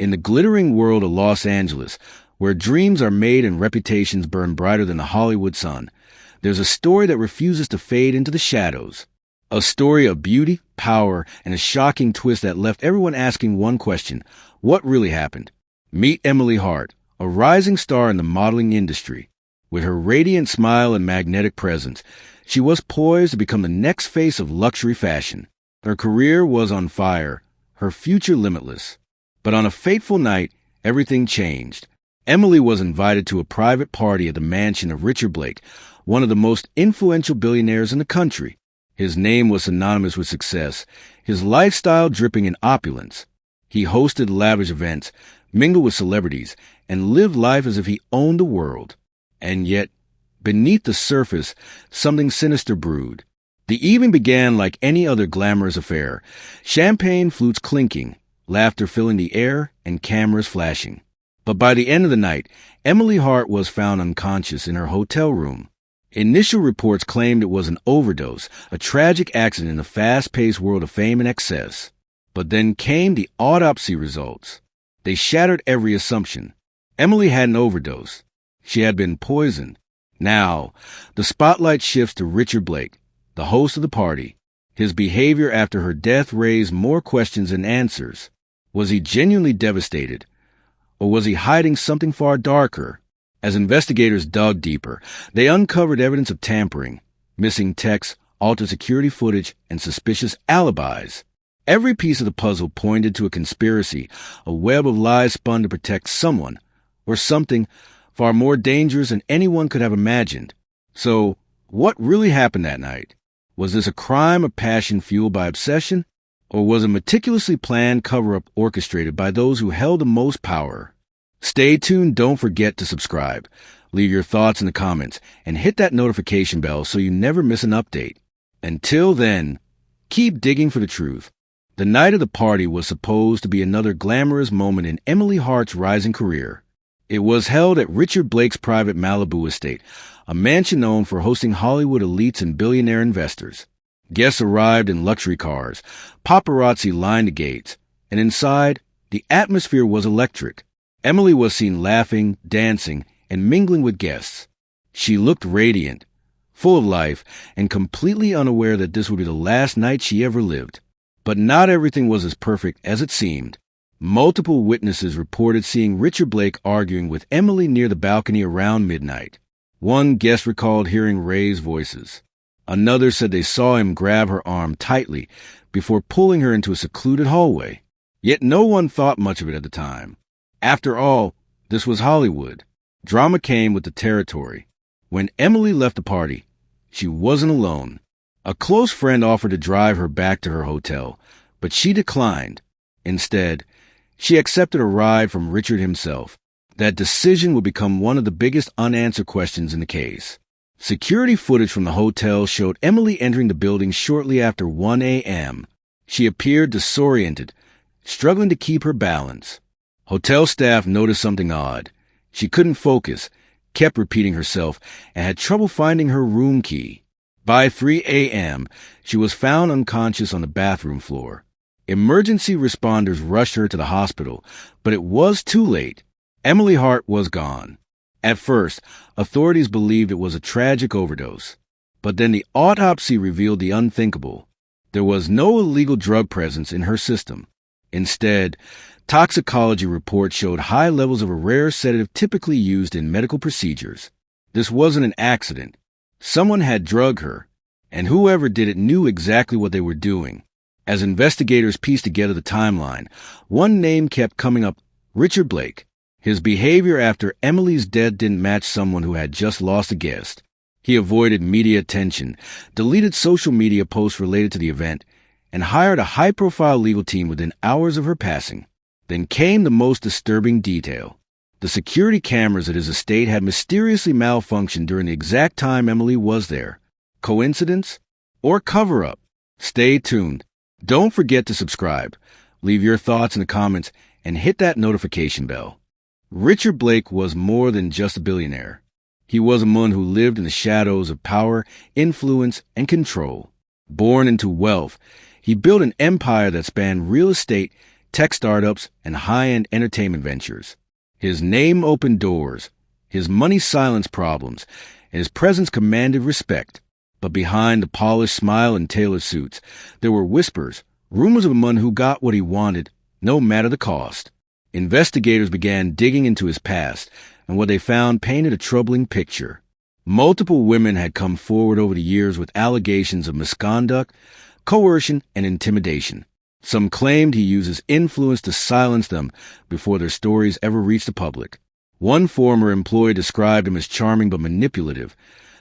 In the glittering world of Los Angeles, where dreams are made and reputations burn brighter than the Hollywood sun, there's a story that refuses to fade into the shadows. A story of beauty, power, and a shocking twist that left everyone asking one question: what really happened? Meet Emily Hart, a rising star in the modeling industry. With her radiant smile and magnetic presence, she was poised to become the next face of luxury fashion. Her career was on fire, her future limitless. But on a fateful night, everything changed. Emily was invited to a private party at the mansion of Richard Blake, one of the most influential billionaires in the country. His name was synonymous with success, his lifestyle dripping in opulence. He hosted lavish events, mingled with celebrities, and lived life as if he owned the world. And yet, beneath the surface, something sinister brewed. The evening began like any other glamorous affair, champagne flutes clinking, laughter filling the air, and cameras flashing. But by the end of the night, Emily Hart was found unconscious in her hotel room. Initial reports claimed it was an overdose, a tragic accident in the fast-paced world of fame and excess. But then came the autopsy results. They shattered every assumption. Emily hadn't overdosed. She had been poisoned. Now, the spotlight shifts to Richard Blake, the host of the party. His behavior after her death raised more questions than answers. Was he genuinely devastated? Or was he hiding something far darker? As investigators dug deeper, they uncovered evidence of tampering, missing texts, altered security footage, and suspicious alibis. Every piece of the puzzle pointed to a conspiracy, a web of lies spun to protect someone, or something, far more dangerous than anyone could have imagined. So, what really happened that night? Was this a crime of passion fueled by obsession? Or was a meticulously planned cover-up orchestrated by those who held the most power? Stay tuned, don't forget to subscribe. Leave your thoughts in the comments, and hit that notification bell so you never miss an update. Until then, keep digging for the truth. The night of the party was supposed to be another glamorous moment in Emily Hart's rising career. It was held at Richard Blake's private Malibu estate, a mansion known for hosting Hollywood elites and billionaire investors. Guests arrived in luxury cars, paparazzi lined the gates, and inside, the atmosphere was electric. Emily was seen laughing, dancing, and mingling with guests. She looked radiant, full of life, and completely unaware that this would be the last night she ever lived. But not everything was as perfect as it seemed. Multiple witnesses reported seeing Richard Blake arguing with Emily near the balcony around midnight. One guest recalled hearing raised voices. Another said they saw him grab her arm tightly before pulling her into a secluded hallway. Yet no one thought much of it at the time. After all, this was Hollywood. Drama came with the territory. When Emily left the party, she wasn't alone. A close friend offered to drive her back to her hotel, but she declined. Instead, she accepted a ride from Richard himself. That decision would become one of the biggest unanswered questions in the case. Security footage from the hotel showed Emily entering the building shortly after 1 a.m. She appeared disoriented, struggling to keep her balance. Hotel staff noticed something odd. She couldn't focus, kept repeating herself, and had trouble finding her room key. By 3 a.m., she was found unconscious on the bathroom floor. Emergency responders rushed her to the hospital, but it was too late. Emily Hart was gone. At first, authorities believed it was a tragic overdose. But then the autopsy revealed the unthinkable. There was no illegal drug presence in her system. Instead, toxicology reports showed high levels of a rare sedative typically used in medical procedures. This wasn't an accident. Someone had drugged her, and whoever did it knew exactly what they were doing. As investigators pieced together the timeline, one name kept coming up: Richard Blake. His behavior after Emily's death didn't match someone who had just lost a guest. He avoided media attention, deleted social media posts related to the event, and hired a high-profile legal team within hours of her passing. Then came the most disturbing detail. The security cameras at his estate had mysteriously malfunctioned during the exact time Emily was there. Coincidence? Or cover-up? Stay tuned. Don't forget to subscribe. Leave your thoughts in the comments and hit that notification bell. Richard Blake was more than just a billionaire. He was a man who lived in the shadows of power, influence, and control. Born into wealth, he built an empire that spanned real estate, tech startups, and high-end entertainment ventures. His name opened doors, his money silenced problems, and his presence commanded respect. But behind the polished smile and tailored suits, there were whispers, rumors of a man who got what he wanted, no matter the cost. Investigators began digging into his past, and what they found painted a troubling picture. Multiple women had come forward over the years with allegations of misconduct, coercion, and intimidation. Some claimed he used his influence to silence them before their stories ever reached the public. One former employee described him as charming but manipulative,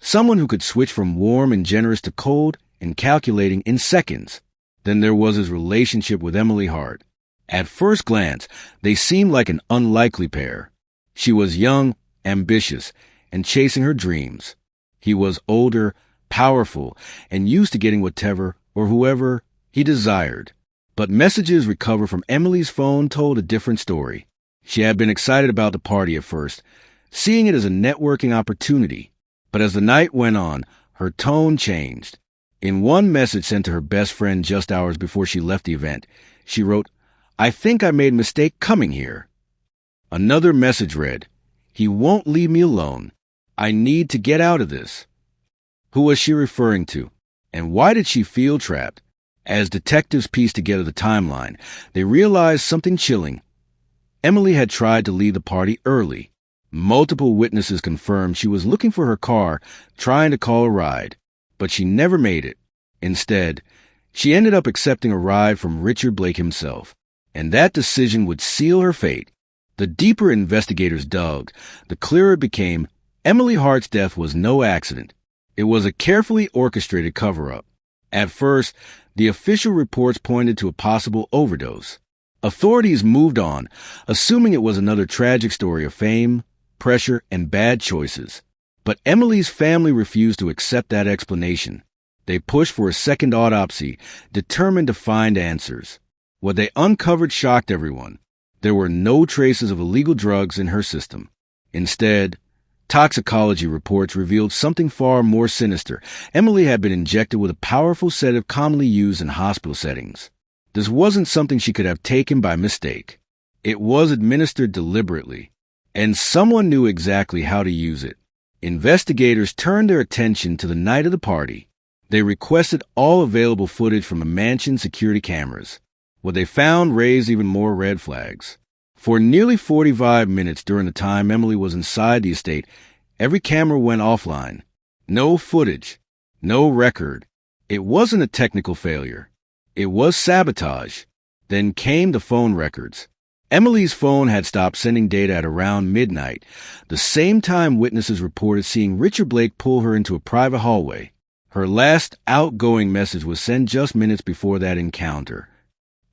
someone who could switch from warm and generous to cold and calculating in seconds. Then there was his relationship with Emily Hart. At first glance, they seemed like an unlikely pair. She was young, ambitious, and chasing her dreams. He was older, powerful, and used to getting whatever or whoever he desired. But messages recovered from Emily's phone told a different story. She had been excited about the party at first, seeing it as a networking opportunity. But as the night went on, her tone changed. In one message sent to her best friend just hours before she left the event, she wrote, "I think I made a mistake coming here." Another message read, "He won't leave me alone. I need to get out of this." Who was she referring to? And why did she feel trapped? As detectives pieced together the timeline, they realized something chilling. Emily had tried to leave the party early. Multiple witnesses confirmed she was looking for her car, trying to call a ride, but she never made it. Instead, she ended up accepting a ride from Richard Blake himself, and that decision would seal her fate. The deeper investigators dug, the clearer it became Emily Hart's death was no accident. It was a carefully orchestrated cover-up. At first, the official reports pointed to a possible overdose. Authorities moved on, assuming it was another tragic story of fame, pressure, and bad choices. But Emily's family refused to accept that explanation. They pushed for a second autopsy, determined to find answers. What they uncovered shocked everyone. There were no traces of illegal drugs in her system. Instead, toxicology reports revealed something far more sinister. Emily had been injected with a powerful sedative commonly used in hospital settings. This wasn't something she could have taken by mistake. It was administered deliberately, and someone knew exactly how to use it. Investigators turned their attention to the night of the party. They requested all available footage from the mansion's security cameras. What they found raised even more red flags. For nearly 45 minutes during the time Emily was inside the estate, every camera went offline. No footage, no record. It wasn't a technical failure. It was sabotage. Then came the phone records. Emily's phone had stopped sending data at around midnight, the same time witnesses reported seeing Richard Blake pull her into a private hallway. Her last outgoing message was sent just minutes before that encounter.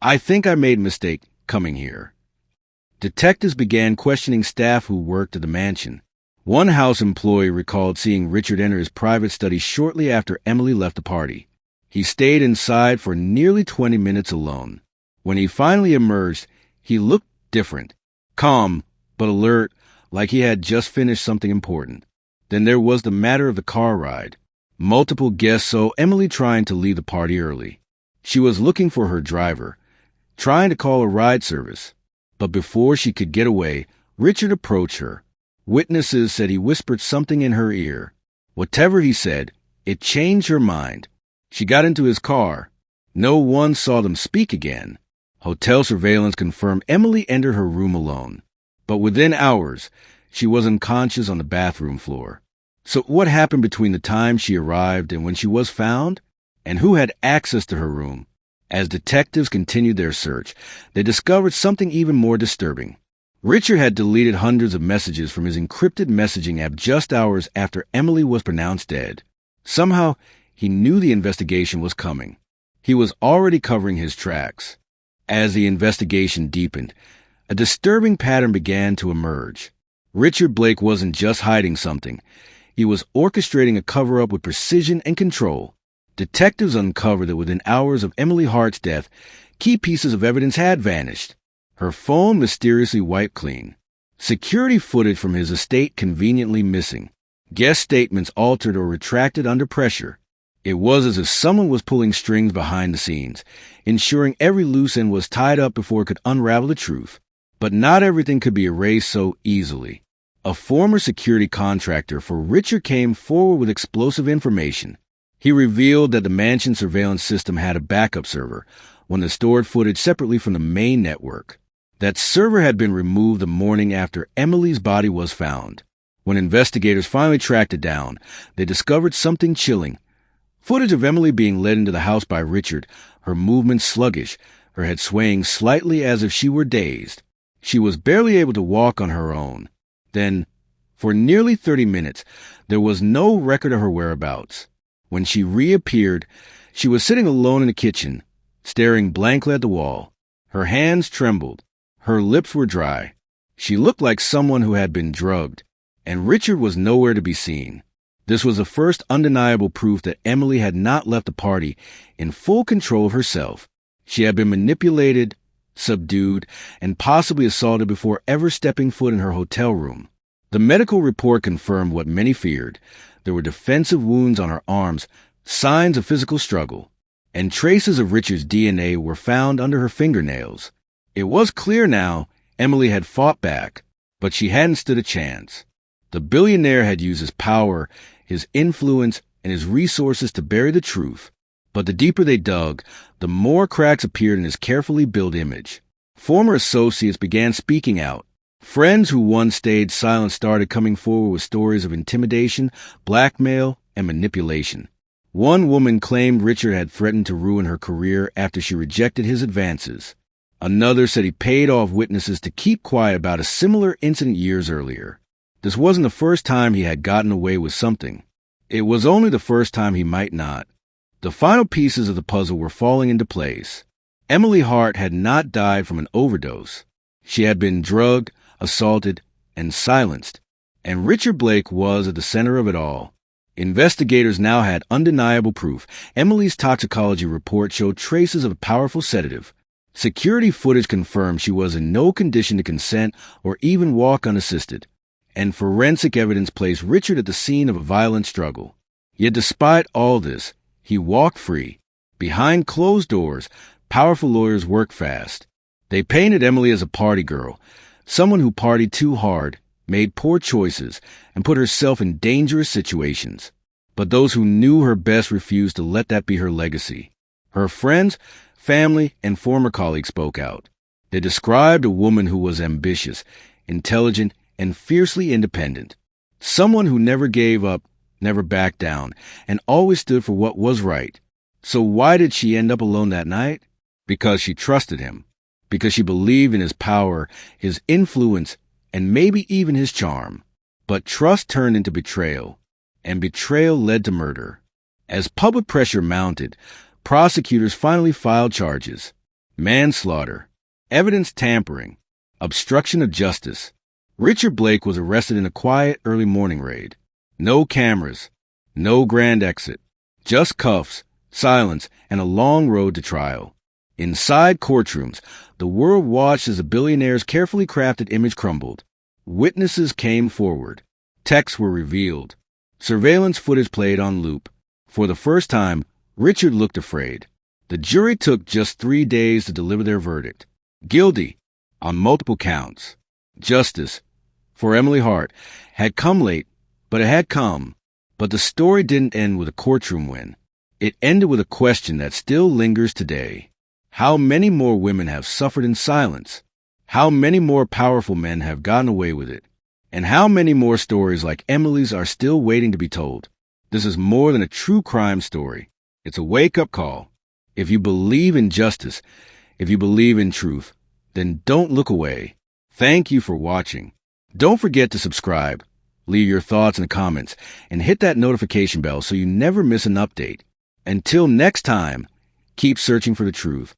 "I think I made a mistake coming here." Detectives began questioning staff who worked at the mansion. One house employee recalled seeing Richard enter his private study shortly after Emily left the party. He stayed inside for nearly 20 minutes alone. When he finally emerged, he looked different, calm but alert, like he had just finished something important. Then there was the matter of the car ride. Multiple guests saw Emily trying to leave the party early. She was looking for her driver, trying to call a ride service. But before she could get away, Richard approached her. Witnesses said he whispered something in her ear. Whatever he said, it changed her mind. She got into his car. No one saw them speak again. Hotel surveillance confirmed Emily entered her room alone. But within hours, she was unconscious on the bathroom floor. So what happened between the time she arrived and when she was found? And who had access to her room? As detectives continued their search, they discovered something even more disturbing. Richard had deleted hundreds of messages from his encrypted messaging app just hours after Emily was pronounced dead. Somehow, he knew the investigation was coming. He was already covering his tracks. As the investigation deepened, a disturbing pattern began to emerge. Richard Blake wasn't just hiding something. He was orchestrating a cover-up with precision and control. Detectives uncovered that within hours of Emily Hart's death, key pieces of evidence had vanished. Her phone mysteriously wiped clean. Security footage from his estate conveniently missing. Guest statements altered or retracted under pressure. It was as if someone was pulling strings behind the scenes, ensuring every loose end was tied up before it could unravel the truth. But not everything could be erased so easily. A former security contractor for Richard came forward with explosive information. He revealed that the mansion surveillance system had a backup server, one that stored footage separately from the main network. That server had been removed the morning after Emily's body was found. When investigators finally tracked it down, they discovered something chilling. Footage of Emily being led into the house by Richard, her movements sluggish, her head swaying slightly as if she were dazed. She was barely able to walk on her own. Then, for nearly 30 minutes, there was no record of her whereabouts. When she reappeared, she was sitting alone in the kitchen, staring blankly at the wall. Her hands trembled. Her lips were dry. She looked like someone who had been drugged, and Richard was nowhere to be seen. This was the first undeniable proof that Emily had not left the party in full control of herself. She had been manipulated, subdued, and possibly assaulted before ever stepping foot in her hotel room. The medical report confirmed what many feared. There were defensive wounds on her arms, signs of physical struggle, and traces of Richard's DNA were found under her fingernails. It was clear now Emily had fought back, but she hadn't stood a chance. The billionaire had used his power, his influence, and his resources to bury the truth. But the deeper they dug, the more cracks appeared in his carefully built image. Former associates began speaking out. Friends who once stayed silent started coming forward with stories of intimidation, blackmail, and manipulation. One woman claimed Richard had threatened to ruin her career after she rejected his advances. Another said he paid off witnesses to keep quiet about a similar incident years earlier. This wasn't the first time he had gotten away with something. It was only the first time he might not. The final pieces of the puzzle were falling into place. Emily Hart had not died from an overdose. She had been drugged, assaulted, and silenced, and Richard Blake was at the center of it all. Investigators now had undeniable proof. Emily's toxicology report showed traces of a powerful sedative. Security footage confirmed she was in no condition to consent or even walk unassisted, and forensic evidence placed Richard at the scene of a violent struggle. Yet despite all this, he walked free. Behind closed doors, powerful lawyers worked fast. They painted Emily as a party girl, someone who partied too hard, made poor choices, and put herself in dangerous situations. But those who knew her best refused to let that be her legacy. Her friends, family, and former colleagues spoke out. They described a woman who was ambitious, intelligent, and fiercely independent. Someone who never gave up, never backed down, and always stood for what was right. So why did she end up alone that night? Because she trusted him. Because she believed in his power, his influence, and maybe even his charm. But trust turned into betrayal, and betrayal led to murder. As public pressure mounted, prosecutors finally filed charges: manslaughter, evidence tampering, obstruction of justice. Richard Blake was arrested in a quiet early morning raid. No cameras, no grand exit, just cuffs, silence, and a long road to trial. Inside courtrooms, the world watched as the billionaire's carefully crafted image crumbled. Witnesses came forward. Texts were revealed. Surveillance footage played on loop. For the first time, Richard looked afraid. The jury took just 3 days to deliver their verdict. Guilty on multiple counts. Justice, for Emily Hart, had come late, but it had come. But the story didn't end with a courtroom win. It ended with a question that still lingers today. How many more women have suffered in silence? How many more powerful men have gotten away with it? And how many more stories like Emily's are still waiting to be told? This is more than a true crime story. It's a wake-up call. If you believe in justice, if you believe in truth, then don't look away. Thank you for watching. Don't forget to subscribe, leave your thoughts in the comments, and hit that notification bell so you never miss an update. Until next time, keep searching for the truth.